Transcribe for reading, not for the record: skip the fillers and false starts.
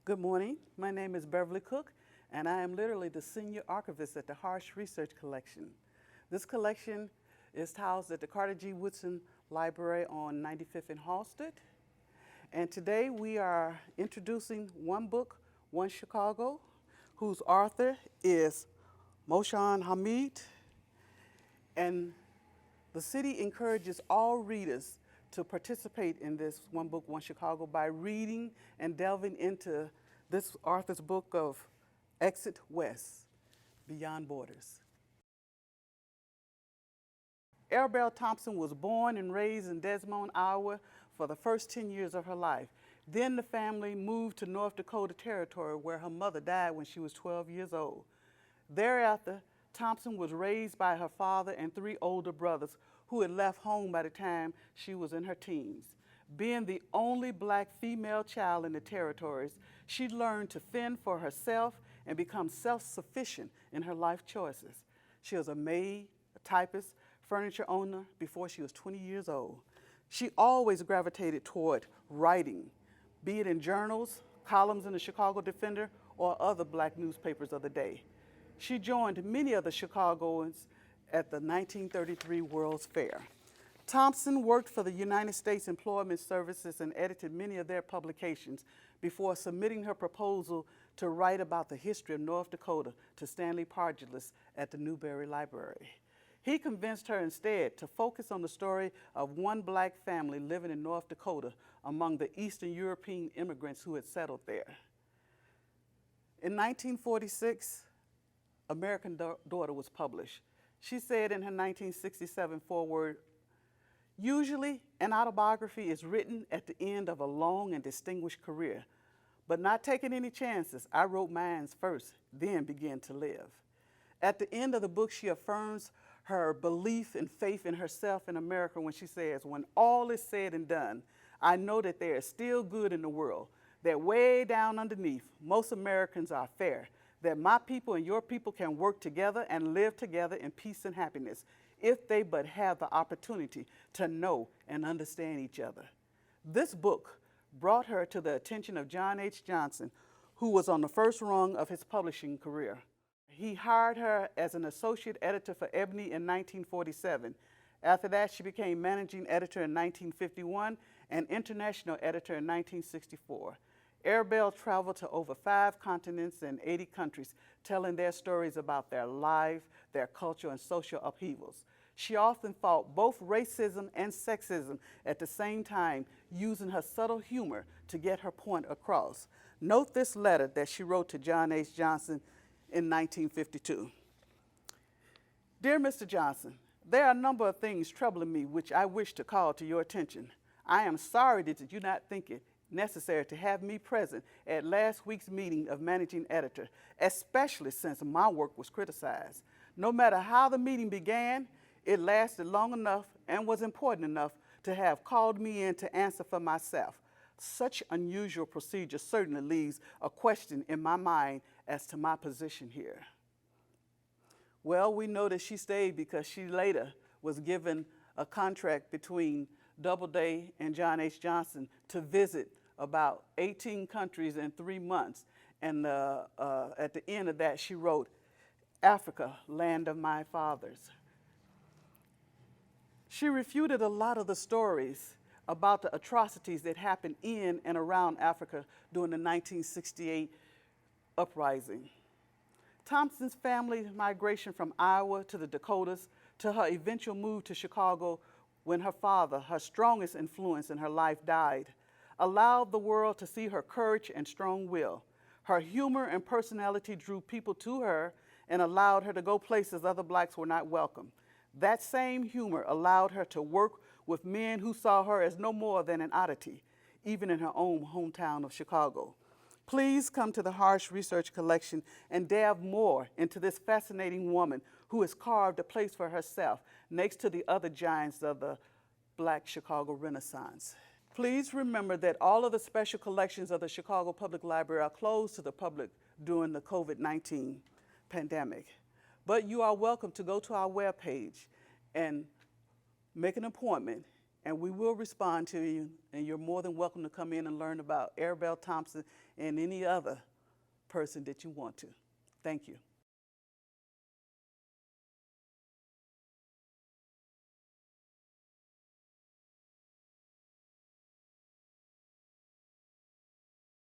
Good morning. My name is Beverly Cook, and I am literally the senior archivist at the Harsh Research Collection. This collection is housed at the Carter G. Woodson Library on 95th and Halsted. And today we are introducing One Book, One Chicago, whose author is Moshan Hamid. And the city encourages all readers to participate in this One Book, One Chicago by reading and delving into this author's book of Exit West, Beyond Borders. Era Bell Thompson was born and raised in Des Moines, Iowa for the first 10 years of her life. Then the family moved to North Dakota Territory where her mother died when she was 12 years old. Thereafter, Thompson was raised by her father and three older brothers who had left home by the time she was in her teens. Being the only black female child in the territories, she learned to fend for herself and become self-sufficient in her life choices. She was a maid, a typist, furniture owner before she was 20 years old. She always gravitated toward writing, be it in journals, columns in the Chicago Defender, or other black newspapers of the day. She joined many of the Chicagoans at the 1933 World's Fair. Thompson worked for the United States Employment Services and edited many of their publications before submitting her proposal to write about the history of North Dakota to Stanley Pargelus at the Newberry Library. He convinced her instead to focus on the story of one black family living in North Dakota among the Eastern European immigrants who had settled there. In 1946, American Daughter was published. She said in her 1967 foreword, "Usually, an autobiography is written at the end of a long and distinguished career, but not taking any chances, I wrote mine first, then began to live." At the end of the book, she affirms her belief and faith in herself in America when she says, "When all is said and done, I know that there is still good in the world, that way down underneath, most Americans are fair, that my people and your people can work together and live together in peace and happiness if they but have the opportunity to know and understand each other." This book brought her to the attention of John H. Johnson, who was on the first rung of his publishing career. He hired her as an associate editor for Ebony in 1947. After that, she became managing editor in 1951 and international editor in 1964. Era Bell traveled to over 5 continents and 80 countries, telling their stories about their life, their culture, and social upheavals. She often fought both racism and sexism at the same time, using her subtle humor to get her point across. Note this letter that she wrote to John H. Johnson in 1952. "Dear Mr. Johnson, there are a number of things troubling me which I wish to call to your attention. I am sorry that you do not think it necessary to have me present at last week's meeting of managing editor, especially since my work was criticized. No matter how the meeting began, it lasted long enough and was important enough to have called me in to answer for myself. Such unusual procedure certainly leaves a question in my mind as to my position here." Well, we know that she stayed because she later was given a contract between Doubleday and John H. Johnson to visit about 18 countries in 3 months. And at the end of that, she wrote, "Africa, land of my fathers." She refuted a lot of the stories about the atrocities that happened in and around Africa during the 1968 uprising. Thompson's family migration from Iowa to the Dakotas to her eventual move to Chicago when her father, her strongest influence in her life, died, allowed the world to see her courage and strong will. Her humor and personality drew people to her and allowed her to go places other blacks were not welcome. That same humor allowed her to work with men who saw her as no more than an oddity, even in her own hometown of Chicago. Please come to the Harsh Research Collection and delve more into this fascinating woman who has carved a place for herself next to the other giants of the Black Chicago Renaissance. Please remember that all of the special collections of the Chicago Public Library are closed to the public during the COVID-19 pandemic. But you are welcome to go to our webpage and make an appointment and we will respond to you, and you're more than welcome to come in and learn about Era Bell Thompson and any other person that you want to. Thank you.